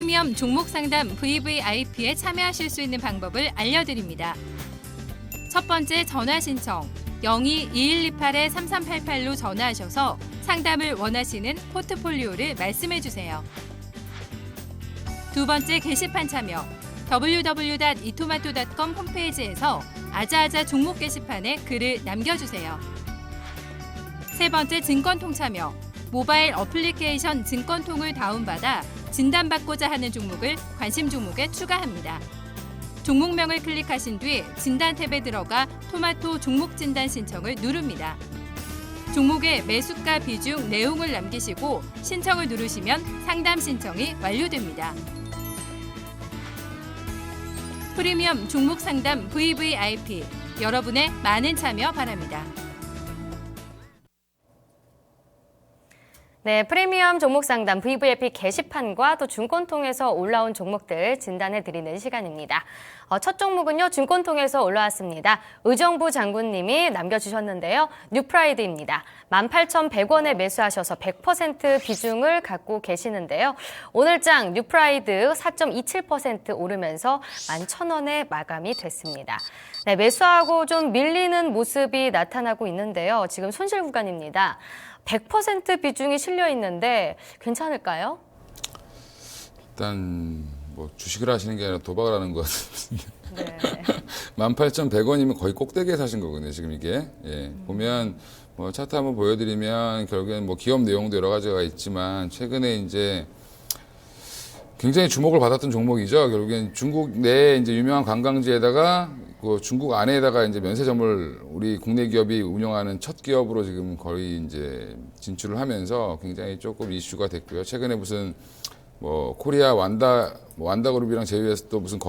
프리미엄 종목 상담 VVIP에 참여하실 수 있는 방법을 알려드립니다. 첫 번째 전화 신청 02-2128-3388로 전화하셔서 상담을 원하시는 포트폴리오를 말씀해 주세요. 두 번째 게시판 참여 www.itomato.com 홈페이지에서 아자아자 종목 게시판에 글을 남겨주세요. 세 번째 증권통 참여 모바일 어플리케이션 증권통을 다운받아 진단받고자 하는 종목을 관심 종목에 추가합니다. 종목명을 클릭하신 뒤 진단 탭에 들어가 토마토 종목 진단 신청을 누릅니다. 종목의 매수가 비중 내용을 남기시고 신청을 누르시면 상담 신청이 완료됩니다. 프리미엄 종목 상담 VVIP 여러분의 많은 참여 바랍니다. 네, 프리미엄 종목 상담 VVIP 게시판과 또 증권통에서 올라온 종목들 진단해드리는 시간입니다. 첫 종목은요, 증권통에서 올라왔습니다. 의정부 장군님이 남겨주셨는데요. 뉴프라이드입니다. 18,100원에 매수하셔서 100% 비중을 갖고 계시는데요. 오늘장 뉴프라이드 4.27% 오르면서 11,000원에 마감이 됐습니다. 네, 매수하고 좀 밀리는 모습이 나타나고 있는데요. 지금 손실 구간입니다. 100% 비중이 실려 있는데 괜찮을까요? 일단 뭐 주식을 하시는 게 아니라 도박을 하는 것 같습니다. 네. 18,100원이면 거의 꼭대기에 사신 거거든요. 지금 이게 보면 뭐 차트 한번 보여드리면 결국엔 뭐 기업 내용도 여러 가지가 있지만 최근에 이제 굉장히 주목을 받았던 종목이죠. 결국엔 중국 내 이제 유명한 관광지에다가 그 중국 안에다가 이제 면세점을 우리 국내 기업이 운영하는 첫 기업으로 지금 거의 이제 진출을 하면서 굉장히 조금 이슈가 됐고요. 최근에 무슨 뭐 코리아 완다 그룹이랑 제휴해서 또 무슨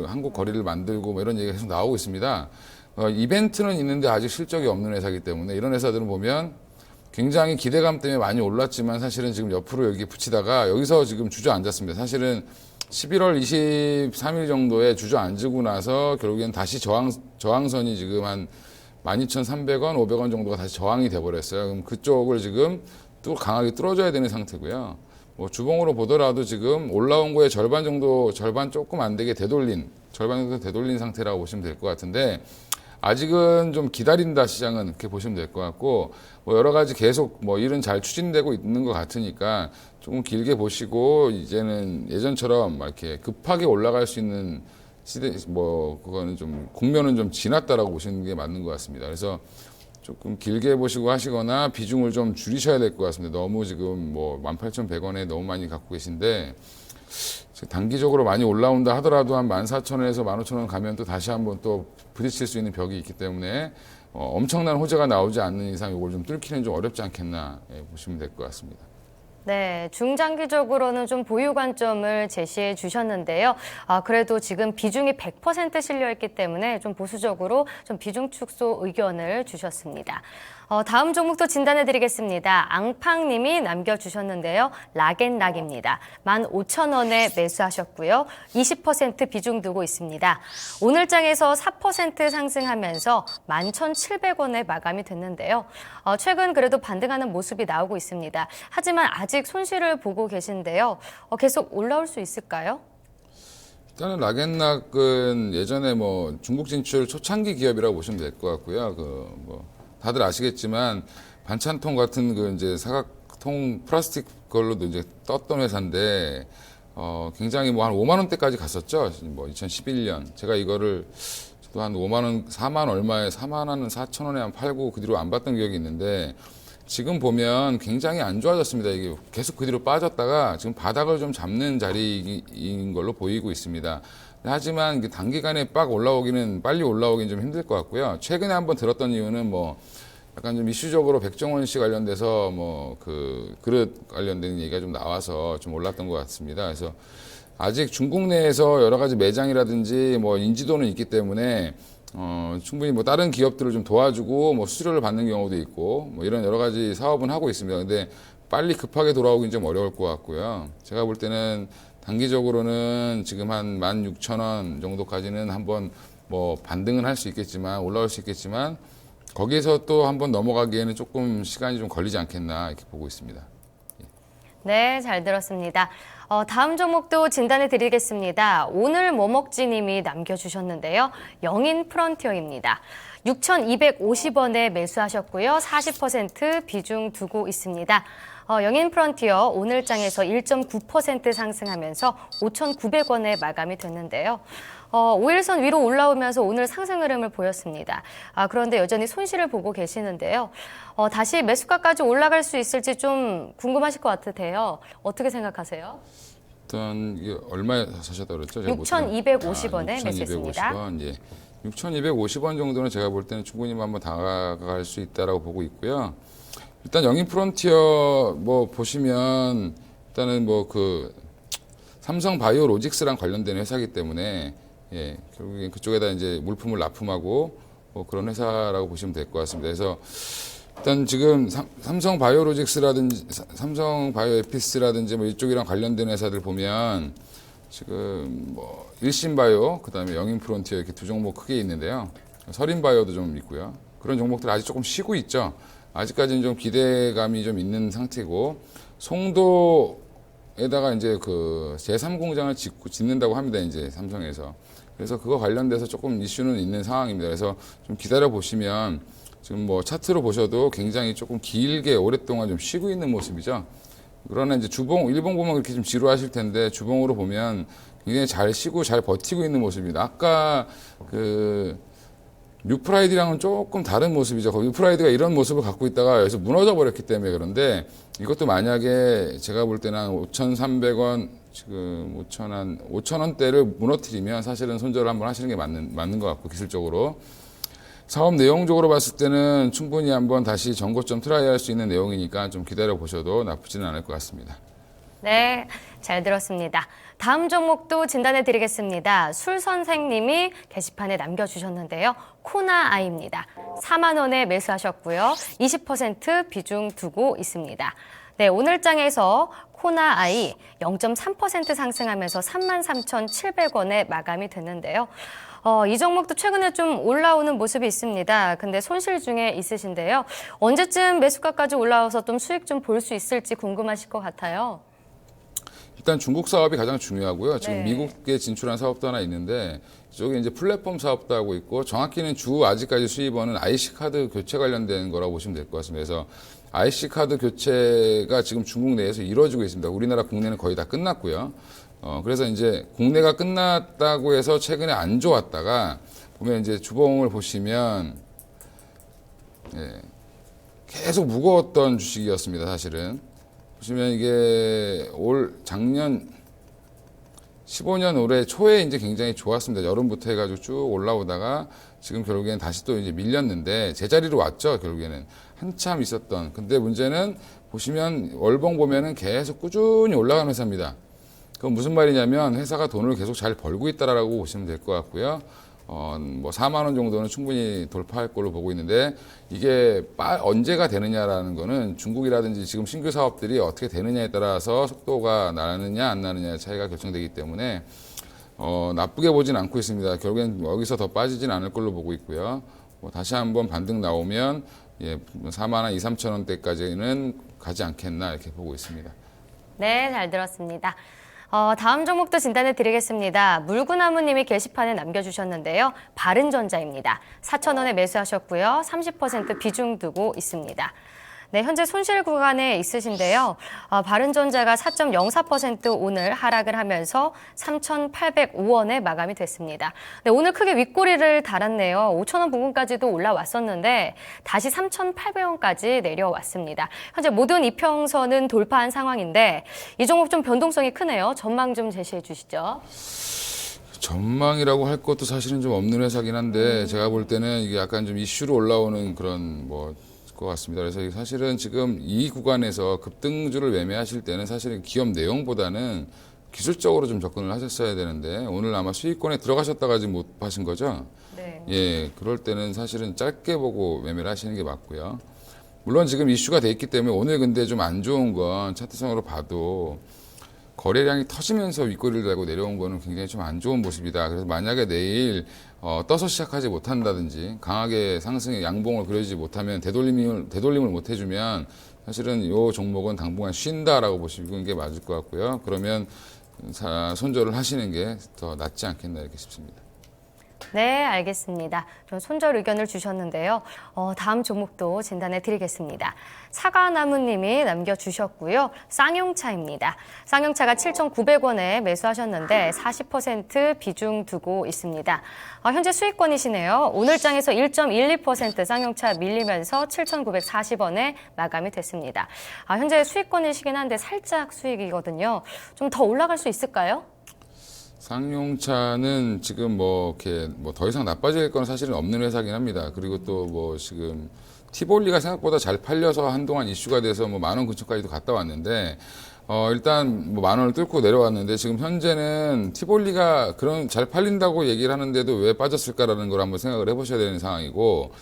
한국 거리를 만들고 뭐 이런 얘기가 계속 나오고 있습니다. 이벤트는 있는데 아직 실적이 없는 회사이기 때문에 이런 회사들은 보면 굉장히 기대감 때문에 많이 올랐지만 사실은 지금 옆으로 여기 붙이다가 여기서 지금 주저앉았습니다. 사실은 11월 23일 정도에 주저앉고 나서 결국엔 다시 저항선이 지금 한 12,300원, 500원 정도가 다시 저항이 돼버렸어요. 그럼 그쪽을 지금 또 강하게 뚫어줘야 되는 상태고요. 뭐 주봉으로 보더라도 지금 올라온 거에 절반 조금 안 되게 절반 정도 되돌린 상태라고 보시면 될 것 같은데 아직은 좀 기다린다 시장은 그렇게 보시면 될 것 같고 뭐 여러 가지 계속 뭐 일은 잘 추진되고 있는 것 같으니까 조금 길게 보시고 이제는 예전처럼 막 이렇게 급하게 올라갈 수 있는 시대 뭐 그거는 좀 국면은 좀 지났다라고 보시는 게 맞는 것 같습니다. 그래서 조금 길게 보시고 하시거나 비중을 좀 줄이셔야 될 것 같습니다. 너무 지금 뭐 18,100원에 너무 많이 갖고 계신데 단기적으로 많이 올라온다 하더라도 한 14,000원에서 15,000원 가면 또 다시 한번 또 부딪힐 수 있는 벽이 있기 때문에 엄청난 호재가 나오지 않는 이상 이걸 좀 뚫기는 좀 어렵지 않겠나 보시면 될 것 같습니다. 네, 중장기적으로는 좀 보유 관점을 제시해 주셨는데요. 그래도 지금 비중이 100% 실려있기 때문에 좀 보수적으로 좀 비중 축소 의견을 주셨습니다. 다음 종목도 진단해 드리겠습니다. 앙팡님이 남겨주셨는데요. 락앤락입니다. 15,000원에 매수하셨고요. 20% 비중 두고 있습니다. 오늘장에서 4% 상승하면서 11,700원에 마감이 됐는데요. 최근 그래도 반등하는 모습이 나오고 있습니다. 하지만 아직 손실을 보고 계신데요. 계속 올라올 수 있을까요? 일단은 락앤락은 예전에 뭐 중국 진출 초창기 기업이라고 보시면 될 것 같고요. 다들 아시겠지만 반찬통 같은 그 이제 사각통 플라스틱 걸로도 이제 떴던 회사인데 굉장히 뭐 한 5만 원대까지 갔었죠. 뭐 2011년 제가 이거를 저도 한 5만 원, 4만 얼마에 4만 원 4천 원에 한 팔고 그 뒤로 안 봤던 기억이 있는데 지금 보면 굉장히 안 좋아졌습니다. 이게 계속 그 뒤로 빠졌다가 지금 바닥을 좀 잡는 자리인 걸로 보이고 있습니다. 하지만 단기간에 빨리 올라오기는 좀 힘들 것 같고요. 최근에 한번 들었던 이유는 뭐 약간 좀 이슈적으로 백종원 씨 관련돼서 뭐 그 그릇 관련된 얘기가 좀 나와서 좀 올랐던 것 같습니다. 그래서 아직 중국 내에서 여러 가지 매장이라든지 뭐 인지도는 있기 때문에 충분히 뭐 다른 기업들을 좀 도와주고 뭐 수수료를 받는 경우도 있고 뭐 이런 여러 가지 사업은 하고 있습니다. 근데 빨리 급하게 돌아오긴 좀 어려울 것 같고요. 제가 볼 때는 단기적으로는 지금 한 16,000원 정도까지는 한번 뭐 반등은 할 수 있겠지만 올라올 수 있겠지만 거기에서 또 한번 넘어가기에는 조금 시간이 좀 걸리지 않겠나 이렇게 보고 있습니다. 네, 잘 들었습니다. 다음 종목도 진단해 드리겠습니다. 오늘 뭐 먹지 님이 남겨주셨는데요. 영인 프론티어입니다. 6,250원에 매수하셨고요. 40% 비중 두고 있습니다. 영인 프론티어 오늘 장에서 1.9% 상승하면서 5,900원에 마감이 됐는데요. 5일선 위로 올라오면서 오늘 상승 흐름을 보였습니다. 그런데 여전히 손실을 보고 계시는데요. 다시 매수가까지 올라갈 수 있을지 좀 궁금하실 것 같으세요. 어떻게 생각하세요? 일단 이게 얼마에 사셨다고 그랬죠? 6,250원에 매수했습니다. 6,250원, 예. 6,250원 정도는 제가 볼 때는 충분히 한번 다가갈 수 있다라고 보고 있고요. 일단 영인 프론티어 뭐 보시면 일단은 뭐 그 삼성 바이오로직스랑 관련된 회사이기 때문에 예, 결국엔 그쪽에다 이제 물품을 납품하고 뭐 그런 회사라고 보시면 될 것 같습니다. 그래서 일단 지금 삼성 바이오로직스라든지 삼성 바이오에피스라든지 뭐 이쪽이랑 관련된 회사들 보면 지금 뭐 일신바이오, 그다음에 영인프론티어 이렇게 두 종목 크게 있는데요. 서린바이오도 좀 있고요. 그런 종목들 아직 조금 쉬고 있죠. 아직까지는 좀 기대감이 좀 있는 상태고 송도에다가 이제 그 제3공장을 짓는다고 합니다. 이제 삼성에서. 그래서 그거 관련돼서 조금 이슈는 있는 상황입니다. 그래서 좀 기다려 보시면 지금 뭐 차트로 보셔도 굉장히 조금 길게 오랫동안 좀 쉬고 있는 모습이죠. 그러나 이제 주봉, 일봉 보면 그렇게 좀 지루하실 텐데 주봉으로 보면 굉장히 잘 쉬고 잘 버티고 있는 모습입니다. 아까 그 뉴프라이드랑은 조금 다른 모습이죠. 뉴프라이드가 이런 모습을 갖고 있다가 여기서 무너져 버렸기 때문에 그런데 이것도 만약에 제가 볼 때는 한 5,300원, 지금 5,000원대를 무너뜨리면 사실은 손절을 한번 하시는 게 맞는 것 같고 기술적으로. 사업 내용적으로 봤을 때는 충분히 한번 다시 전고점 트라이 할 수 있는 내용이니까 좀 기다려 보셔도 나쁘지는 않을 것 같습니다. 네, 잘 들었습니다. 다음 종목도 진단해 드리겠습니다. 술 선생님이 게시판에 남겨주셨는데요. 코나아이입니다. 4만 원에 매수하셨고요. 20% 비중 두고 있습니다. 네, 오늘 장에서 코나아이 0.3% 상승하면서 33,700원에 마감이 됐는데요. 이 종목도 최근에 좀 올라오는 모습이 있습니다. 근데 손실 중에 있으신데요. 언제쯤 매수가까지 올라와서 좀 수익 좀 볼 수 있을지 궁금하실 것 같아요. 일단 중국 사업이 가장 중요하고요. 지금 네. 미국에 진출한 사업도 하나 있는데 이쪽에 이제 플랫폼 사업도 하고 있고 정확히는 주 아직까지 수입원은 IC 카드 교체 관련된 거라고 보시면 될 것 같습니다. 그래서 IC 카드 교체가 지금 중국 내에서 이루어지고 있습니다. 우리나라 국내는 거의 다 끝났고요. 그래서 이제 국내가 끝났다고 해서 최근에 안 좋았다가 보면 이제 주봉을 보시면 예, 계속 무거웠던 주식이었습니다. 사실은. 보시면 이게 작년 15년 올해 초에 이제 굉장히 좋았습니다. 여름부터 해가지고 쭉 올라오다가 지금 결국에는 다시 또 이제 밀렸는데 제자리로 왔죠. 결국에는 한참 있었던. 근데 문제는 보시면 월봉 보면은 계속 꾸준히 올라가는 회사입니다. 그건 무슨 말이냐면 회사가 돈을 계속 잘 벌고 있다라고 보시면 될 것 같고요. 뭐 4만 원 정도는 충분히 돌파할 걸로 보고 있는데 이게 언제가 되느냐라는 거는 중국이라든지 지금 신규 사업들이 어떻게 되느냐에 따라서 속도가 나느냐 안 나느냐의 차이가 결정되기 때문에 나쁘게 보진 않고 있습니다. 결국엔 여기서 더 빠지진 않을 걸로 보고 있고요. 뭐 다시 한번 반등 나오면 4만 원, 2, 3천 원대까지는 가지 않겠나 이렇게 보고 있습니다. 네, 잘 들었습니다. 다음 종목도 진단해 드리겠습니다. 물구나무님이 게시판에 남겨주셨는데요. 바른전자입니다. 4,000원에 매수하셨고요. 30% 비중 두고 있습니다. 네, 현재 손실 구간에 있으신데요. 바른전자가 4.04% 오늘 하락을 하면서 3,805원에 마감이 됐습니다. 네, 오늘 크게 윗꼬리를 달았네요. 5,000원 부근까지도 올라왔었는데 다시 3,800원까지 내려왔습니다. 현재 모든 이평선은 돌파한 상황인데 이 종목 좀 변동성이 크네요. 전망 좀 제시해 주시죠. 전망이라고 할 것도 사실은 좀 없는 회사긴 한데 제가 볼 때는 이게 약간 좀 이슈로 올라오는 그런 것 같습니다. 그래서 사실은 지금 이 구간에서 급등주를 매매하실 때는 사실은 기업 내용보다는 기술적으로 좀 접근을 하셨어야 되는데 오늘 아마 수익권에 들어가셨다가 지금 못 하신 거죠? 네. 예, 그럴 때는 사실은 짧게 보고 매매를 하시는 게 맞고요. 물론 지금 이슈가 돼 있기 때문에 오늘 근데 좀 안 좋은 건 차트상으로 봐도 거래량이 터지면서 윗꼬리를 달고 내려온 거는 굉장히 좀 안 좋은 모습이다. 그래서 만약에 내일 떠서 시작하지 못한다든지 강하게 상승의 양봉을 그려지지 못하면 되돌림을 못 해주면 사실은 이 종목은 당분간 쉰다라고 보시는 게 맞을 것 같고요. 그러면 손절을 하시는 게 더 낫지 않겠나 이렇게 싶습니다. 네, 알겠습니다. 좀 손절 의견을 주셨는데요. 다음 종목도 진단해 드리겠습니다. 사과나무님이 남겨주셨고요. 쌍용차입니다. 쌍용차가 7,900원에 매수하셨는데 40% 비중 두고 있습니다. 현재 수익권이시네요. 오늘 장에서 1.12% 쌍용차 밀리면서 7,940원에 마감이 됐습니다. 현재 수익권이시긴 한데 살짝 수익이거든요. 좀 더 올라갈 수 있을까요? 쌍용차는 지금 뭐 이렇게 뭐 더 이상 나빠질 건 사실은 없는 회사긴 합니다. 그리고 또 뭐 지금 티볼리가 생각보다 잘 팔려서 한동안 이슈가 돼서 뭐 10,000원 근처까지도 갔다 왔는데 일단 뭐 10,000원을 뚫고 내려왔는데 지금 현재는 티볼리가 그런 잘 팔린다고 얘기를 하는데도 왜 빠졌을까라는 걸 한번 생각을 해보셔야 되는 상황이고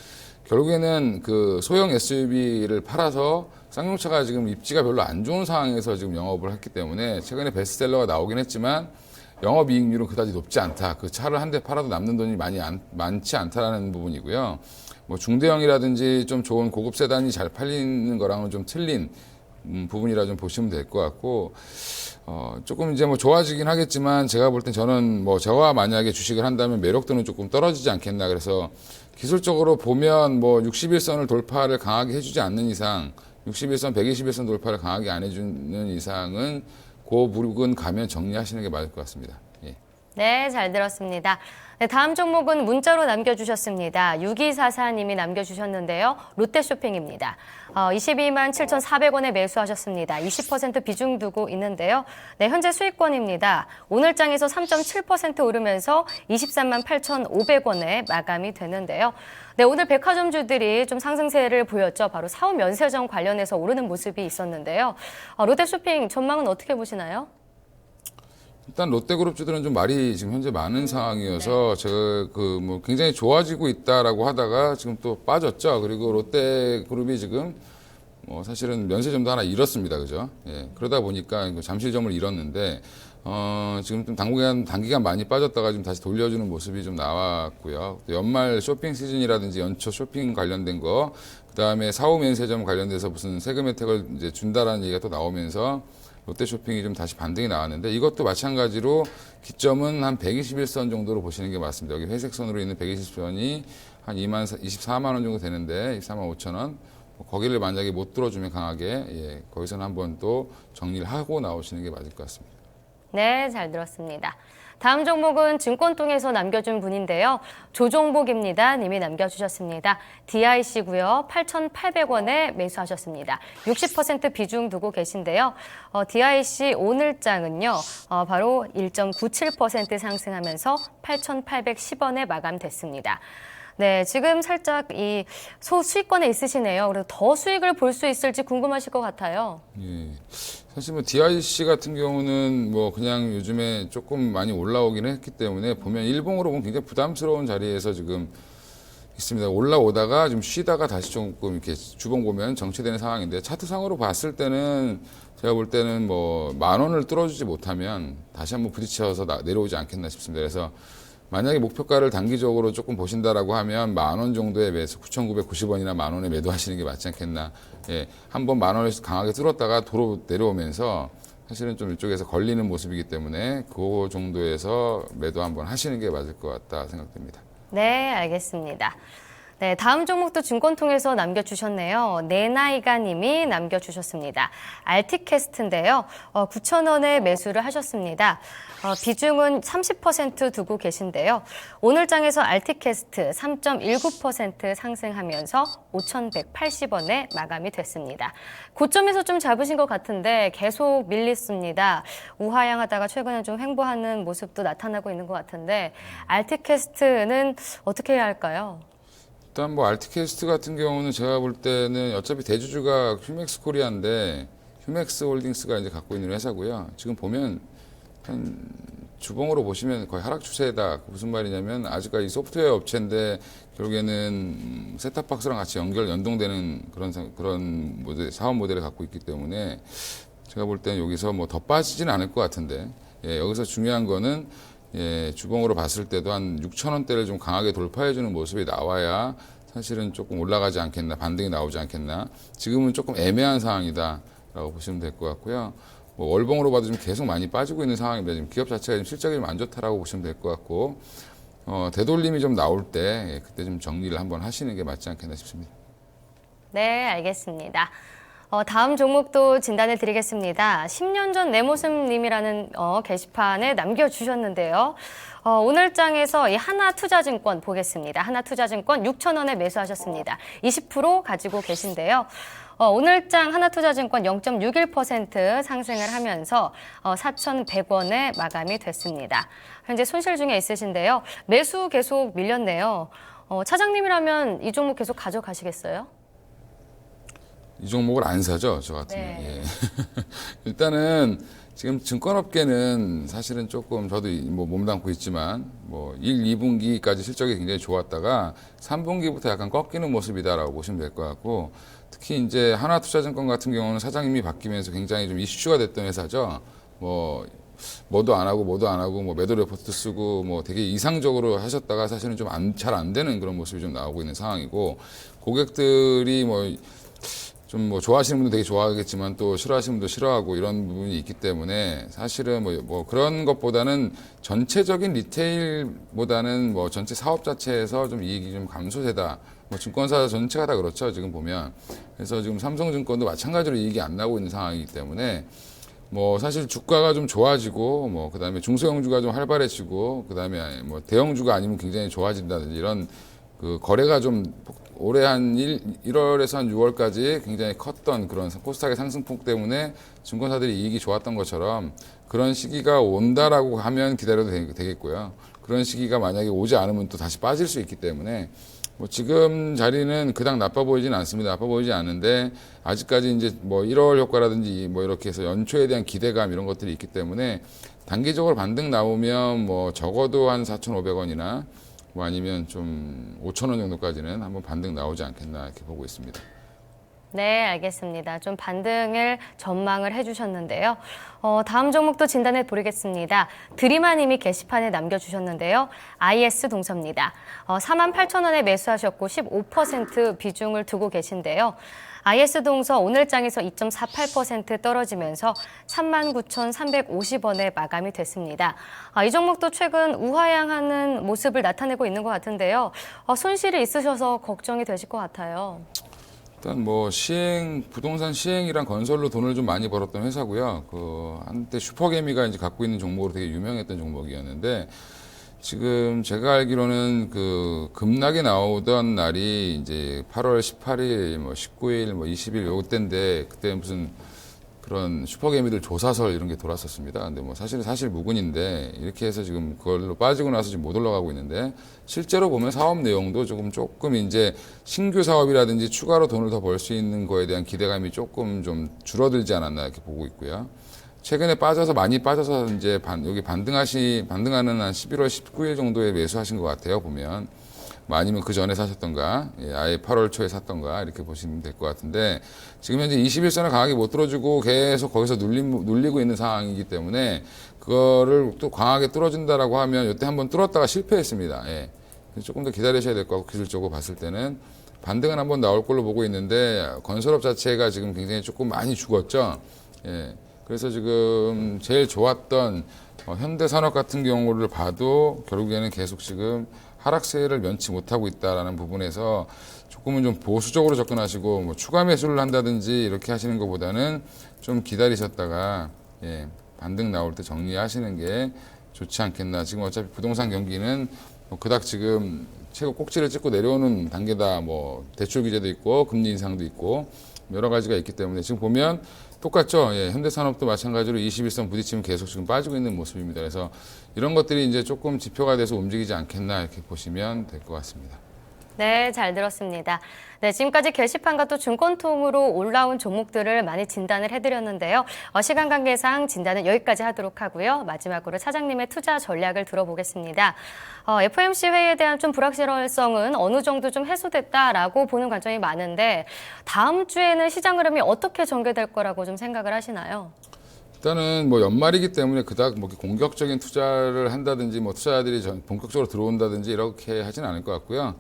결국에는 그 소형 SUV를 팔아서 쌍용차가 지금 입지가 별로 안 좋은 상황에서 지금 영업을 했기 때문에 최근에 베스트셀러가 나오긴 했지만 영업이익률은 그다지 높지 않다. 그 차를 한 대 팔아도 남는 돈이 많지 않다라는 부분이고요. 뭐 중대형이라든지 좀 좋은 고급 세단이 잘 팔리는 거랑은 좀 틀린 부분이라 좀 보시면 될 것 같고 조금 이제 뭐 좋아지긴 하겠지만 제가 볼 땐 저는 뭐 저와 만약에 주식을 한다면 매력도는 조금 떨어지지 않겠나. 그래서 기술적으로 보면 뭐 61선을 돌파를 강하게 해주지 않는 이상 61선, 121선 돌파를 강하게 안 해주는 이상은 그 부분 가면 정리하시는 게 맞을 것 같습니다. 예. 네, 잘 들었습니다. 네, 다음 종목은 문자로 남겨주셨습니다. 6244님이 남겨주셨는데요. 롯데쇼핑입니다. 22만 7,400원에 매수하셨습니다. 20% 비중 두고 있는데요. 네, 현재 수익권입니다. 오늘 장에서 3.7% 오르면서 23만 8,500원에 마감이 되는데요. 네, 오늘 백화점주들이 좀 상승세를 보였죠. 바로 사후 면세점 관련해서 오르는 모습이 있었는데요. 롯데쇼핑 전망은 어떻게 보시나요? 일단 롯데그룹주들은 좀 말이 지금 현재 많은 상황이어서 제가 그 뭐 굉장히 좋아지고 있다라고 하다가 지금 또 빠졌죠. 그리고 롯데그룹이 지금 뭐 사실은 면세점도 하나 잃었습니다, 그죠? 예, 그러다 보니까 잠실점을 잃었는데 지금 좀 단기간 많이 빠졌다가 지금 다시 돌려주는 모습이 좀 나왔고요. 또 연말 쇼핑 시즌이라든지 연초 쇼핑 관련된 거, 그 다음에 사후 면세점 관련돼서 무슨 세금 혜택을 이제 준다라는 얘기가 또 나오면서. 롯데쇼핑이 좀 다시 반등이 나왔는데 이것도 마찬가지로 기점은 한 121선 정도로 보시는 게 맞습니다. 여기 회색 선으로 있는 120선이 한 24만 원 정도 되는데 24만 5천 원. 거기를 만약에 못 들어주면 강하게 거기서는 한번 또 정리를 하고 나오시는 게 맞을 것 같습니다. 네, 잘 들었습니다. 다음 종목은 증권통에서 남겨준 분인데요. 조종복입니다. 님이 남겨주셨습니다. DIC고요. 8,800원에 매수하셨습니다. 60% 비중 두고 계신데요. DIC 오늘장은요. 바로 1.97% 상승하면서 8,810원에 마감됐습니다. 네, 지금 살짝 이 소수익권에 있으시네요. 그래서 더 수익을 볼 수 있을지 궁금하실 것 같아요. 예. 사실 뭐 DIC 같은 경우는 뭐 그냥 요즘에 조금 많이 올라오긴 했기 때문에 보면 일봉으로 보면 굉장히 부담스러운 자리에서 지금 있습니다. 올라오다가 좀 쉬다가 다시 조금 이렇게 주봉 보면 정체되는 상황인데 차트상으로 봤을 때는 제가 볼 때는 뭐 10,000원을 뚫어주지 못하면 다시 한번 부딪혀서 내려오지 않겠나 싶습니다. 그래서 만약에 목표가를 단기적으로 조금 보신다라고 하면 10,000원 정도의 매수, 9,990원이나 10,000원에 매도하시는 게 맞지 않겠나. 예, 한번 10,000원을 강하게 뚫었다가 도로 내려오면서 사실은 좀 이쪽에서 걸리는 모습이기 때문에 그 정도에서 매도 한번 하시는 게 맞을 것 같다 생각됩니다. 네, 알겠습니다. 네, 다음 종목도 증권통에서 남겨주셨네요. 내나이가 님이 남겨주셨습니다. 알티캐스트인데요. 9,000원에 매수를 하셨습니다. 비중은 30% 두고 계신데요. 오늘 장에서 알티캐스트 3.19% 상승하면서 5,180원에 마감이 됐습니다. 고점에서 좀 잡으신 것 같은데 계속 밀리습니다. 우하향하다가 최근에 좀 횡보하는 모습도 나타나고 있는 것 같은데 알티캐스트는 어떻게 해야 할까요? 일단 뭐 알티캐스트 같은 경우는 제가 볼 때는 어차피 대주주가 휴맥스 코리아인데 휴맥스 홀딩스가 이제 갖고 있는 회사고요. 지금 보면 한 주봉으로 보시면 거의 하락 추세다. 무슨 말이냐면 아직까지 소프트웨어 업체인데 결국에는 셋탑박스랑 같이 연동되는 그런 모델, 사업 모델을 갖고 있기 때문에 제가 볼 때는 여기서 뭐 더 빠지지는 않을 것 같은데 여기서 중요한 거는 주봉으로 봤을 때도 한 6,000원대를 좀 강하게 돌파해주는 모습이 나와야 사실은 조금 올라가지 않겠나, 반등이 나오지 않겠나. 지금은 조금 애매한 상황이다라고 보시면 될 것 같고요. 뭐 월봉으로 봐도 좀 계속 많이 빠지고 있는 상황입니다. 지금 기업 자체가 좀 실적이 좀 안 좋다라고 보시면 될 것 같고, 되돌림이 좀 나올 때 그때 좀 정리를 한번 하시는 게 맞지 않겠나 싶습니다. 네, 알겠습니다. 다음 종목도 진단해 드리겠습니다. 10년 전 내 모습님이라는 게시판에 남겨주셨는데요. 오늘 장에서 이 하나투자증권 보겠습니다. 하나투자증권 6,000원에 매수하셨습니다. 20% 가지고 계신데요. 오늘 장 하나투자증권 0.61% 상승을 하면서 4,100원에 마감이 됐습니다. 현재 손실 중에 있으신데요. 매수 계속 밀렸네요. 차장님이라면 이 종목 계속 가져가시겠어요? 이 종목을 안 사죠, 저 같으면. 네. 예. 일단은 지금 증권업계는 사실은 조금 저도 뭐 몸담고 있지만 뭐 1, 2분기까지 실적이 굉장히 좋았다가 3분기부터 약간 꺾이는 모습이다라고 보시면 될 것 같고, 특히 이제 하나투자증권 같은 경우는 사장님이 바뀌면서 굉장히 좀 이슈가 됐던 회사죠. 뭐도 안 하고 뭐 매도 레포트 쓰고 뭐 되게 이상적으로 하셨다가 사실은 좀 잘 안 되는 그런 모습이 좀 나오고 있는 상황이고, 고객들이 좀 좋아하시는 분도 되게 좋아하겠지만 또 싫어하시는 분도 싫어하고 이런 부분이 있기 때문에 사실은 뭐 그런 것보다는 전체적인 리테일보다는 뭐 전체 사업 자체에서 좀 이익이 좀 감소되다. 뭐 증권사 전체가 다 그렇죠, 지금 보면. 그래서 지금 삼성증권도 마찬가지로 이익이 안 나오고 있는 상황이기 때문에 뭐 사실 주가가 좀 좋아지고 뭐 그다음에 중소형주가 좀 활발해지고 그다음에 뭐 대형주가 아니면 굉장히 좋아진다든지 이런 그 거래가 좀 올해 한 1월에서 한 6월까지 굉장히 컸던 그런 코스닥의 상승폭 때문에 증권사들이 이익이 좋았던 것처럼 그런 시기가 온다라고 하면 기다려도 되겠고요. 그런 시기가 만약에 오지 않으면 또 다시 빠질 수 있기 때문에 뭐 지금 자리는 그닥 나빠 보이지는 않습니다. 나빠 보이지 않는데 아직까지 이제 뭐 1월 효과라든지 뭐 이렇게 해서 연초에 대한 기대감 이런 것들이 있기 때문에 단기적으로 반등 나오면 뭐 적어도 한 4,500원이나 뭐 아니면 좀 5,000원 정도까지는 한번 반등 나오지 않겠나 이렇게 보고 있습니다. 네, 알겠습니다. 좀 반등을 전망을 해주셨는데요. 다음 종목도 진단해 보겠습니다. 드리마님이 게시판에 남겨주셨는데요. IS 동서입니다. 48,000원에 매수하셨고 15% 비중을 두고 계신데요. IS 동서 오늘 장에서 2.48% 떨어지면서 39,350원에 마감이 됐습니다. 이 종목도 최근 우하향하는 모습을 나타내고 있는 것 같은데요. 손실이 있으셔서 걱정이 되실 것 같아요. 일단 뭐 부동산 시행이랑 건설로 돈을 좀 많이 벌었던 회사고요. 한때 슈퍼개미가 이제 갖고 있는 종목으로 되게 유명했던 종목이었는데, 지금 제가 알기로는 급락이 나오던 날이 이제 8월 18일, 뭐 19일, 뭐 20일 요때인데, 그때 무슨 그런 슈퍼개미들 조사설 이런 게 돌았었습니다. 근데 뭐 사실 무근인데 이렇게 해서 지금 그걸로 빠지고 나서 지금 못 올라가고 있는데, 실제로 보면 사업 내용도 조금 이제 신규 사업이라든지 추가로 돈을 더 벌 수 있는 거에 대한 기대감이 조금 좀 줄어들지 않았나 이렇게 보고 있고요. 최근에 많이 빠져서 이제 여기 반등하는 한 11월 19일 정도에 매수하신 것 같아요, 보면. 뭐 아니면 그 전에 사셨던가, 아예 8월 초에 샀던가, 이렇게 보시면 될 것 같은데, 지금 현재 21선을 강하게 못 들어주고 계속 거기서 눌리고 있는 상황이기 때문에, 그거를 또 강하게 뚫어준다라고 하면, 이때 한번 뚫었다가 실패했습니다. 예. 조금 더 기다리셔야 될 것 같고, 기술적으로 봤을 때는. 반등은 한번 나올 걸로 보고 있는데, 건설업 자체가 지금 굉장히 조금 많이 죽었죠. 예. 그래서 지금 제일 좋았던 현대산업 같은 경우를 봐도 결국에는 계속 지금 하락세를 면치 못하고 있다라는 부분에서 조금은 좀 보수적으로 접근하시고 뭐 추가 매수를 한다든지 이렇게 하시는 것보다는 좀 기다리셨다가 반등 나올 때 정리하시는 게 좋지 않겠나. 지금 어차피 부동산 경기는 그닥 지금 최고 꼭지를 찍고 내려오는 단계다. 뭐 대출 규제도 있고 금리 인상도 있고 여러 가지가 있기 때문에 지금 보면 똑같죠. 현대산업도 마찬가지로 21선 부딪히면 계속 지금 빠지고 있는 모습입니다. 그래서 이런 것들이 이제 조금 지표가 돼서 움직이지 않겠나 이렇게 보시면 될 것 같습니다. 네, 잘 들었습니다. 네, 지금까지 게시판과 또 증권통으로 올라온 종목들을 많이 진단을 해드렸는데요. 시간 관계상 진단은 여기까지 하도록 하고요. 마지막으로 차장님의 투자 전략을 들어보겠습니다. FOMC 회의에 대한 좀 불확실성은 어느 정도 좀 해소됐다라고 보는 관점이 많은데 다음 주에는 시장 흐름이 어떻게 전개될 거라고 좀 생각을 하시나요? 일단은 뭐 연말이기 때문에 그닥 뭐 공격적인 투자를 한다든지 뭐 투자자들이 본격적으로 들어온다든지 이렇게 하지는 않을 것 같고요.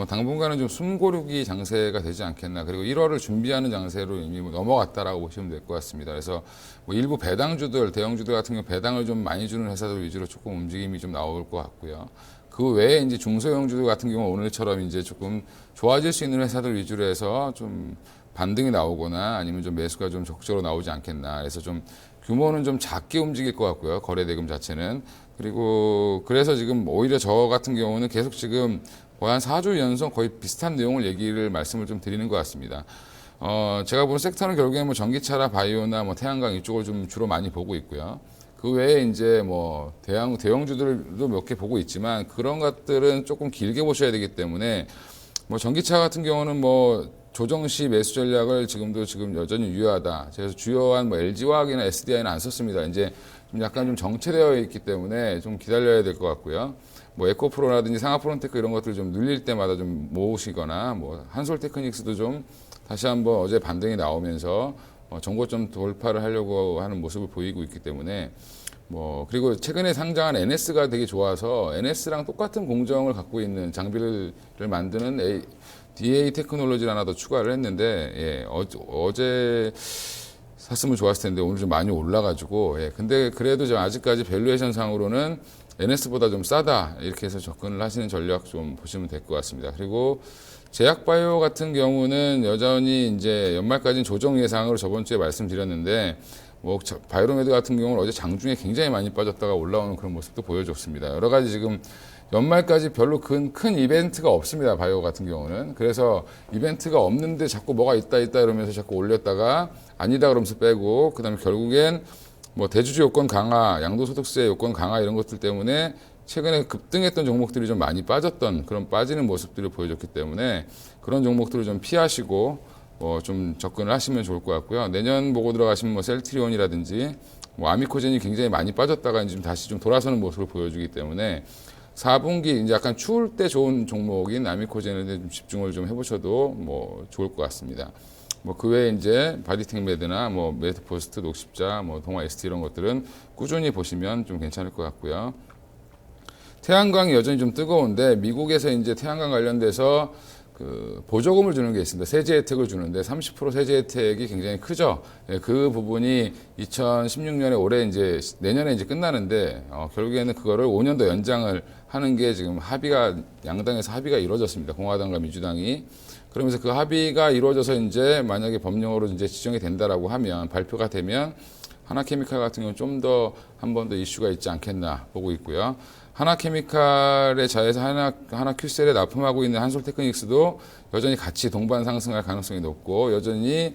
당분간은 좀 숨고르기 장세가 되지 않겠나. 그리고 1월을 준비하는 장세로 이미 넘어갔다라고 보시면 될 것 같습니다. 그래서 뭐 일부 배당주들, 대형주들 같은 경우 배당을 좀 많이 주는 회사들 위주로 조금 움직임이 좀 나올 것 같고요. 그 외에 이제 중소형주들 같은 경우 오늘처럼 이제 조금 좋아질 수 있는 회사들 위주로 해서 좀 반등이 나오거나 아니면 좀 매수가 좀 적극적으로 나오지 않겠나. 그래서 좀 규모는 좀 작게 움직일 것 같고요. 거래 대금 자체는. 그리고 그래서 지금 오히려 저 같은 경우는 계속 지금 거의 한 4주 연속 거의 비슷한 내용을 말씀을 좀 드리는 것 같습니다. 제가 본 섹터는 결국에 뭐 전기차나 바이오나 뭐 태양광 이쪽을 좀 주로 많이 보고 있고요. 그 외에 이제 뭐 대형주들도 몇 개 보고 있지만 그런 것들은 조금 길게 보셔야 되기 때문에 뭐 전기차 같은 경우는 뭐 조정 시 매수 전략을 지금 여전히 유효하다. 그래서 주요한 뭐 LG화학이나 SDI는 안 썼습니다. 이제 좀 약간 좀 정체되어 있기 때문에 좀 기다려야 될 것 같고요. 뭐 에코프로라든지 상하프론테크 이런 것들 좀 눌릴 때마다 좀 모으시거나 뭐 한솔테크닉스도 좀 다시 한번 어제 반등이 나오면서 정고점 돌파를 하려고 하는 모습을 보이고 있기 때문에 뭐 그리고 최근에 상장한 NS가 되게 좋아서 NS랑 똑같은 공정을 갖고 있는 장비를 만드는 DA 테크놀로지를 하나 더 추가를 했는데 예, 어제 샀으면 좋았을 텐데 오늘 좀 많이 올라가지고 예, 근데 그래도 좀 아직까지 밸류에이션 상으로는 NS보다 좀 싸다 이렇게 해서 접근을 하시는 전략 좀 보시면 될 것 같습니다. 그리고 제약바이오 같은 경우는 여전히 이제 연말까지는 조정 예상으로 저번 주에 말씀드렸는데 뭐 바이오로메드 같은 경우는 어제 장중에 굉장히 많이 빠졌다가 올라오는 그런 모습도 보여줬습니다. 여러 가지 지금 연말까지 별로 큰 이벤트가 없습니다. 바이오 같은 경우는. 그래서 이벤트가 없는데 자꾸 뭐가 있다 이러면서 자꾸 올렸다가 아니다 그러면서 빼고 그다음에 결국엔 뭐 대주주 요건 강화, 양도소득세 요건 강화 이런 것들 때문에 최근에 급등했던 종목들이 좀 많이 빠졌던 그런 빠지는 모습들을 보여줬기 때문에 그런 종목들을 좀 피하시고 좀 접근을 하시면 좋을 것 같고요. 내년 보고 들어가시면 뭐 셀트리온이라든지 뭐 아미코젠이 굉장히 많이 빠졌다가 이제 다시 좀 돌아서는 모습을 보여주기 때문에 4분기 이제 약간 추울 때 좋은 종목인 아미코젠에 좀 집중을 좀 해보셔도 뭐 좋을 것 같습니다. 뭐 그 외에 이제 바디텍 매드나 뭐 메드포스트, 녹십자, 뭐 동아 ST 이런 것들은 꾸준히 보시면 좀 괜찮을 것 같고요. 태양광이 여전히 좀 뜨거운데 미국에서 이제 태양광 관련돼서 그 보조금을 주는 게 있습니다. 세제 혜택을 주는데 30% 세제 혜택이 굉장히 크죠. 예, 그 부분이 2016년에 올해 이제 내년에 이제 끝나는데 결국에는 그거를 5년 더 연장을 하는 게 지금 양당에서 합의가 이루어졌습니다. 공화당과 민주당이. 그러면서 그 합의가 이루어져서 이제 만약에 법령으로 이제 지정이 된다라고 하면 발표가 되면 하나케미칼 같은 경우는 좀 더 한 번 더 이슈가 있지 않겠나 보고 있고요. 하나케미칼에 자해서 하나큐셀에 납품하고 있는 한솔테크닉스도 여전히 같이 동반 상승할 가능성이 높고 여전히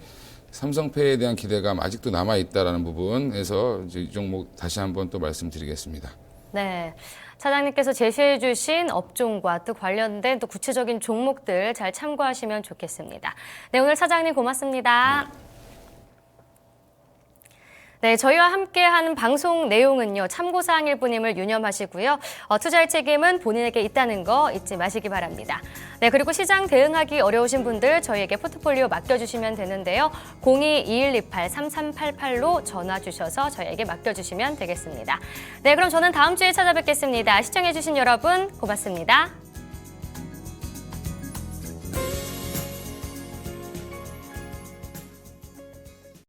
삼성페이에 대한 기대감 아직도 남아 있다라는 부분에서 이제 이 종목 다시 한번 또 말씀드리겠습니다. 네. 차장님께서 제시해 주신 업종과 또 관련된 또 구체적인 종목들 잘 참고하시면 좋겠습니다. 네, 오늘 차장님 고맙습니다. 네, 저희와 함께하는 방송 내용은요, 참고사항일 뿐임을 유념하시고요. 투자의 책임은 본인에게 있다는 거 잊지 마시기 바랍니다. 네, 그리고 시장 대응하기 어려우신 분들 저희에게 포트폴리오 맡겨주시면 되는데요. 02-2128-3388로 전화 주셔서 저희에게 맡겨주시면 되겠습니다. 네, 그럼 저는 다음 주에 찾아뵙겠습니다. 시청해주신 여러분 고맙습니다.